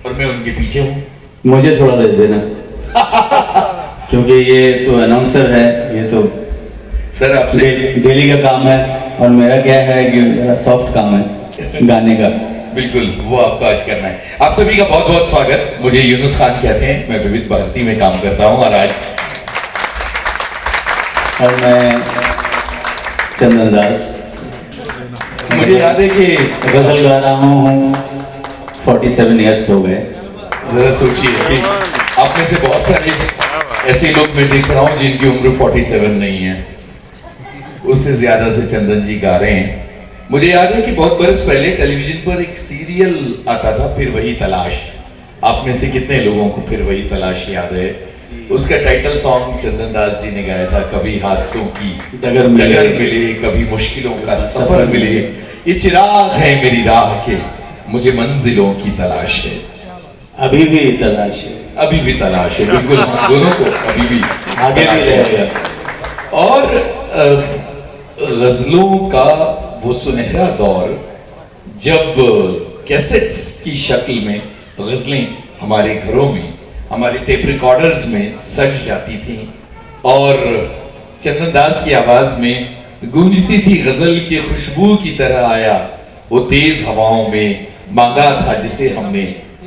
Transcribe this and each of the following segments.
और मैं उनके पीछे हूँ। मुझे थोड़ा दे देना क्योंकि ये तो अनाउंसर है, ये तो सर आपसे डेली का काम है और मेरा क्या है कि मेरा सॉफ्ट काम है गाने का। बिल्कुल वो आपको आज करना है। आप सभी का बहुत बहुत स्वागत। मुझे यूनुस खान कहते हैं, मैं विविध भारती में काम करता हूँ और मैं चंदन दास, मुझे याद है कि गजल गा रहा हूँ 47 इयर्स हो गए। जरा सोचिए कि आप में से बहुत सारे ऐसे लोग मैं देख रहा हूँ जिनकी उम्र 47 नहीं है, उससे ज्यादा से चंदन जी गा रहे हैं। मुझे याद है कि बहुत बरस पहले टेलीविजन पर एक सीरियल आता था, फिर वही तलाश। आप में से कितने लोगों को फिर वही तलाश याद है? उसका टाइटल सॉन्ग चंदन दास जी ने गाया था, कभी हादसों की डगर मिले, कभी मुश्किलों का सफर मिले, ये चिराग है मेरी राह के, मुझे मंजिलों की तलाश है। अभी भी तलाश है, अभी भी तलाश है, बिल्कुल हम दोनों को अभी भी आगे भी रहेगा। और गजलों का वो सुनहरा दौर, जब कैसेट्स की शक्ल में गजलें हमारे घरों में, हमारे टेप रिकॉर्डर्स में सज जाती थी और चंदन दास की आवाज में गूंजती थी गजल की खुशबू की तरह आया वो तेज हवाओं में, मांगा था जिसे हमने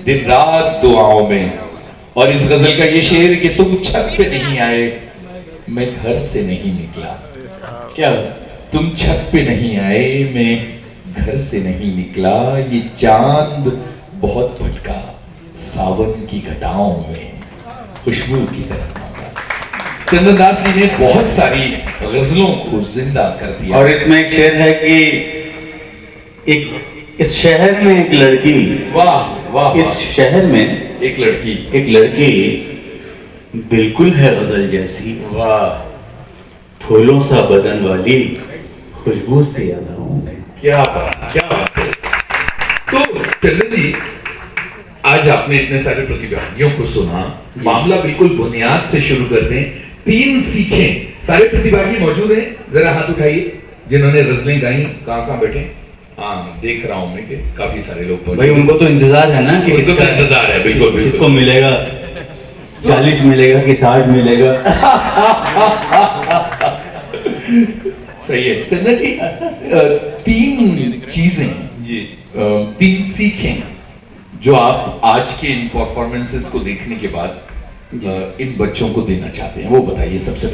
दिन रात दुआओं में। और इस गजल का ये शेर कि तुम छत पे नहीं आए, मैं घर से नहीं निकला। क्या तुम छत पे नहीं आए, मैं घर से नहीं निकला, ये चांद बहुत भटका सावन की घटाओं में, खुशबू की तरह मांगा। चंदन दास जी ने बहुत सारी गजलों को जिंदा कर दिया। और इसमें एक शेर है कि इस शहर में एक लड़की, वाह वाह, इस शहर में एक लड़की बिल्कुल है गजल जैसी, वाह, फूलों सा बदन वाली, खुशबू से यादाओं में। क्या बात, क्या बात है। तो चंदन जी, आज आपने इतने सारे प्रतिभागियों को सुना, मामला बिल्कुल बुनियाद से शुरू करते हैं। 3 सीखें। सारे प्रतिभागी मौजूद हैं, जरा हाथ उठाइए जिन्होंने गजलें गाई। कहाँ बैठे? हाँ, देख रहा हूं मैं कि काफी सारे लोग मौजूद। भाई उनको तो इंतजार है ना कि किसका इंतजार है? बिल्कुल किसको मिलेगा, 40 मिलेगा कि 60 मिलेगा। सही है चंदन जी। 3 चीजें जी, 3 सीखें जो आप आज के इन परफॉर्मेंसेस को देखने के बाद इन बच्चों को देना चाहते हैं, वो बताइए। सबसे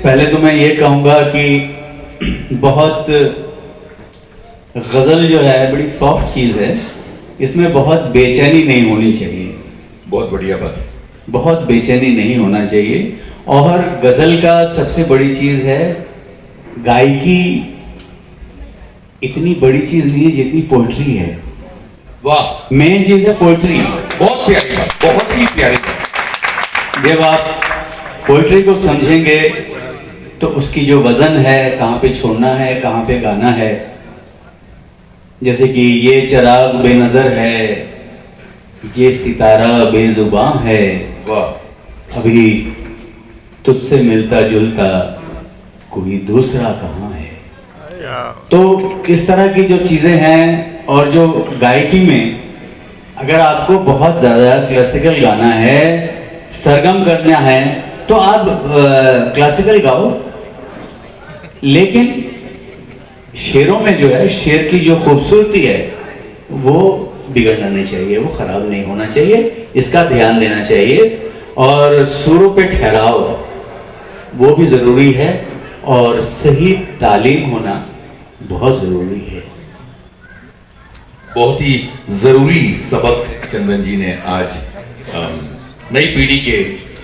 पहले तो मैं ये कहूंगा कि बहुत गजल जो है बड़ी सॉफ्ट चीज है, इसमें बहुत बेचैनी नहीं होनी चाहिए। बहुत बढ़िया बात है। बहुत बेचैनी नहीं होना चाहिए। और गजल का सबसे बड़ी चीज है, गायकी इतनी बड़ी चीज नहीं है जितनी पोएट्री है। वाह, मेन चीज है पोएट्री। बहुत प्यारी बात, बहुत ही प्यारी बात। जब आप पोएट्री को समझेंगे तो उसकी जो वजन है, कहाँ पे छोड़ना है, कहाँ पे गाना है। जैसे कि ये चिराग बेनजर है, ये सितारा बेजुबां है, वाह, अभी तुझसे मिलता जुलता कोई दूसरा कहाँ है। तो इस तरह की जो चीजें हैं, और जो गायकी में अगर आपको बहुत ज्यादा क्लासिकल गाना है, सरगम करना है, तो आप क्लासिकल गाओ, लेकिन शेरों में जो है, शेर की जो खूबसूरती है वो बिगड़ना नहीं चाहिए, वो खराब नहीं होना चाहिए, इसका ध्यान देना चाहिए। और सुरों पे ठहराव वो भी जरूरी है, और सही तालीम होना बहुत जरूरी है। बहुत ही जरूरी सबक चंदन जी ने आज नई पीढ़ी के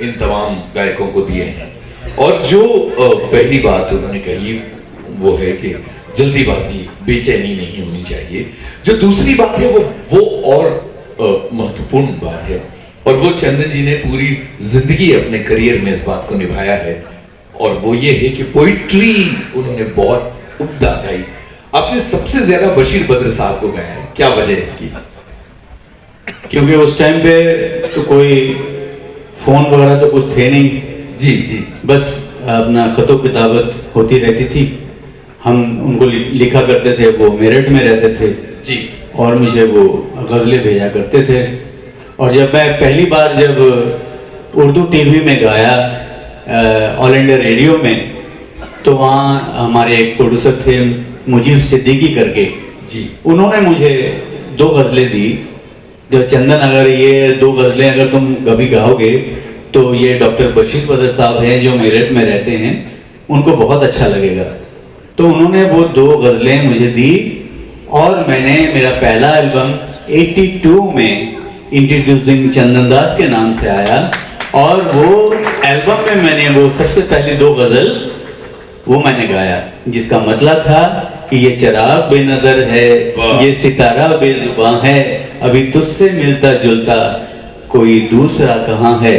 इन तमाम गायकों को दिए हैं। और जो पहली बात उन्होंने कही वो है कि जल्दीबाजी, बेचैनी नहीं होनी चाहिए। जो दूसरी बात है वो और महत्वपूर्ण बात है, और वो चंदन जी ने पूरी जिंदगी अपने करियर में इस बात को निभाया है, और वो ये है कि पोइट्री उन्होंने बहुत उम्दा गाई। आपने सबसे ज्यादा बशीर बद्र साहब को गाया है, क्या वजह है इसकी? क्योंकि उस टाइम पे तो कोई फोन वगैरह तो कुछ थे नहीं। जी जी, बस अपना खतो किताबत होती रहती थी, हम उनको लिखा करते थे, वो मेरठ में रहते थे जी, और मुझे वो गज़लें भेजा करते थे। और जब मैं पहली बार जब उर्दू टीवी में गाया ऑल इंडिया रेडियो में, तो वहाँ हमारे एक प्रोड्यूसर थे मुजीब सिद्दीकी करके जी, उन्होंने मुझे 2 गज़लें दी। जो चंदन, अगर ये 2 गज़लें अगर तुम कभी गाओगे तो ये डॉक्टर बशीर बदर साहब हैं जो मेरठ में रहते हैं, उनको बहुत अच्छा लगेगा। तो उन्होंने वो 2 गज़लें मुझे दी और मैंने मेरा पहला एल्बम 82 में इंट्रोड्यूसिंग चंदन दास के नाम से आया, और वो एल्बम में मैंने वो सबसे पहली 2 गज़ल वो मैंने गाया, जिसका मतलब था कि ये चिराग बेनजर है, ये सितारा बेजुबां है, अभी तुझसे मिलता जुलता कोई दूसरा कहाँ है,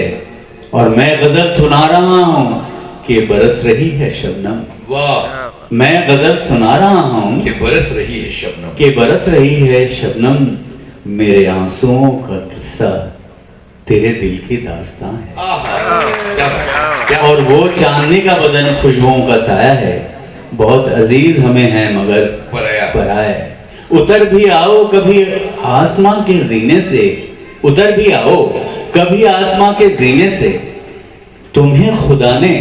और मैं गजल सुना रहा हूँ कि बरस रही है शबनम। वाह, मैं गजल सुना रहा हूँ कि बरस रही है शबनम, कि बरस रही है शबनम, मेरे आंसुओं का किस्सा तेरे दिल की दास्तां है। आहा, क्या बात, क्या और वो चांदनी का बदन खुशबुओं का साया है, बहुत अजीज हमें है मगर पराया है। उतर भी आओ कभी आसमां के जीने से, उतर भी आओ कभी आसमां के जीने से, तुम्हें खुदा ने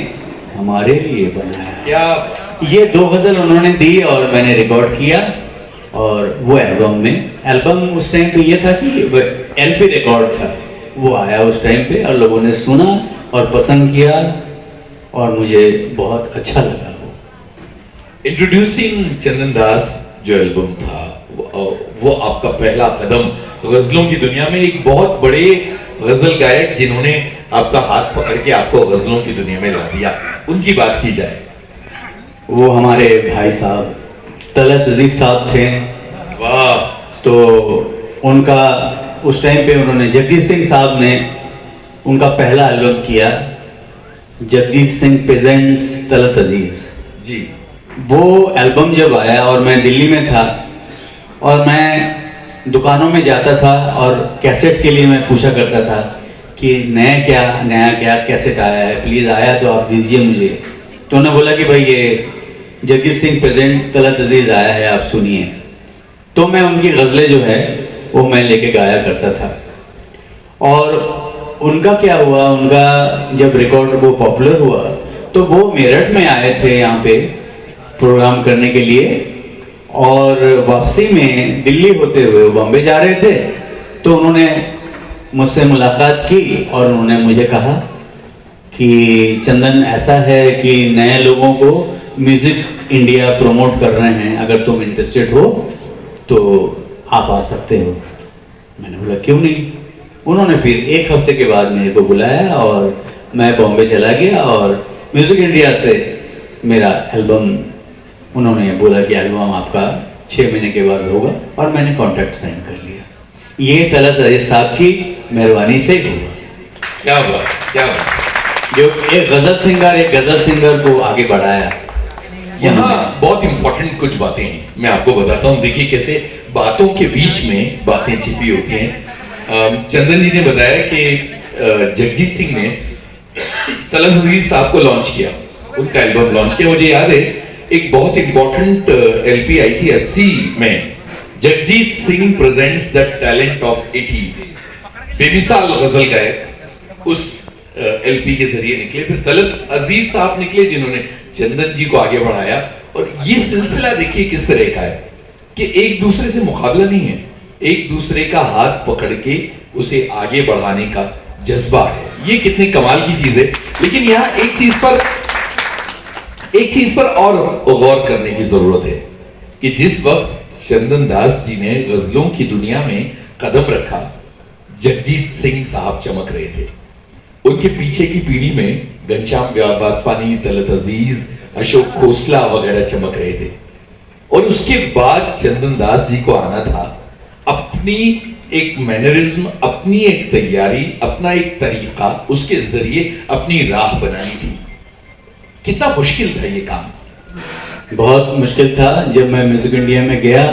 हमारे लिए बनाया। क्या ये 2 गज़ल उन्होंने दी और मैंने रिकॉर्ड किया, और वो एल्बम उस टाइम पे ये था कि एलपी रिकॉर्ड था, वो आया उस टाइम पे और लोगों ने सुना और पसंद किया और मुझे बहुत अच्छा लगा। इंट्रोड्यूसिंग चंदन दास जो एल्बम था, वो आपका पहला कदम गजलों की दुनिया में, एक बहुत बड़े गजल गायक जिन्होंने आपका हाथ पकड़ के आपको गजलों की दुनिया में ला दिया, उनकी बात की जाए। वो हमारे भाई साहब तलत अजीज साहब थे। वाह, तो उनका उस टाइम पे उन्होंने जगजीत सिंह साहब ने उनका पहला एल्बम किया, जगजीत सिंह प्रेजेंट्स तलत अजीज जी। वो एल्बम जब आया और मैं दिल्ली में था और मैं दुकानों में जाता था और कैसेट के लिए मैं पूछा करता था कि नया क्या कैसेट आया है, प्लीज़ आया तो आप दीजिए मुझे। तो उन्होंने बोला कि भाई ये जगजीत सिंह प्रेजेंट तलत अजीज आया है, आप सुनिए। तो मैं उनकी गज़लें जो है वो मैं लेके गाया करता था। और उनका क्या हुआ, उनका जब रिकॉर्ड वो पॉपुलर हुआ तो वो मेरठ में आए थे यहाँ पे प्रोग्राम करने के लिए, और वापसी में दिल्ली होते हुए बॉम्बे जा रहे थे। तो उन्होंने मुझसे मुलाकात की और उन्होंने मुझे कहा कि चंदन, ऐसा है कि नए लोगों को म्यूज़िक इंडिया प्रमोट कर रहे हैं, अगर तुम इंटरेस्टेड हो तो आप आ सकते हो। मैंने बोला क्यों नहीं। उन्होंने फिर 1 हफ्ते के बाद मेरे को बुलाया और मैं बॉम्बे चला गया और म्यूज़िक इंडिया से मेरा एल्बम, उन्होंने बोला कि एल्बम आपका 6 महीने के बाद होगा, और मैंने कॉन्ट्रैक्ट साइन कर लिया। ये तलत अजीज साहब की मेहरबानी से हुआ। क्या बात, क्या बात। जो एक गजल सिंगर को आगे बढ़ाया। यहाँ बहुत इंपॉर्टेंट कुछ बातें हैं, मैं आपको बताता हूँ। देखिए कैसे बातों के बीच में बातें छिपी होती हैं। चंदन जी ने बताया कि जगजीत सिंह ने तलत अजीज साहब को लॉन्च किया, उनका एल्बम लॉन्च किया। मुझे याद है एक बहुत इंपॉर्टेंट एलपी आई थी 80 में, Jagjit Singh presents the talent of 80s। बेमिसाल गजल गायक उस एलपी के जरिए निकले। फिर तलत अजीज साहब निकले जिन्होंने चंदन जी को आगे बढ़ाया। और ये सिलसिला देखिए किस तरह का है कि एक दूसरे से मुकाबला नहीं है, एक दूसरे का हाथ पकड़ के उसे आगे बढ़ाने का जज्बा है। ये कितनी कमाल की चीज है। लेकिन यहाँ एक चीज पर और गौर करने की जरूरत है कि जिस वक्त चंदन दास जी ने गजलों की दुनिया में कदम रखा, जगजीत सिंह साहब चमक रहे थे। उनके पीछे की पीढ़ी में घनश्याम वासवानी, तलत अजीज, अशोक खोसला वगैरह चमक रहे थे। और उसके बाद चंदन दास जी को आना था, अपनी एक मैनरिज्म, अपनी एक तैयारी, अपना एक तरीका, उसके जरिए अपनी राह बनानी थी। कितना मुश्किल था ये काम? बहुत मुश्किल था। जब मैं म्यूजिक इंडिया में गया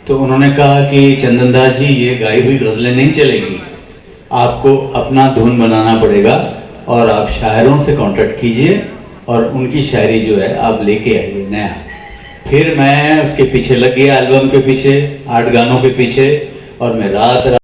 तो उन्होंने कहा कि चंदन दास जी, ये गाई हुई गजलें नहीं चलेगी, आपको अपना धुन बनाना पड़ेगा और आप शायरों से कांटेक्ट कीजिए और उनकी शायरी जो है आप लेके आइए नया। फिर मैं उसके पीछे लग गया, एल्बम के पीछे, 8 गानों के पीछे, और मैं रात रात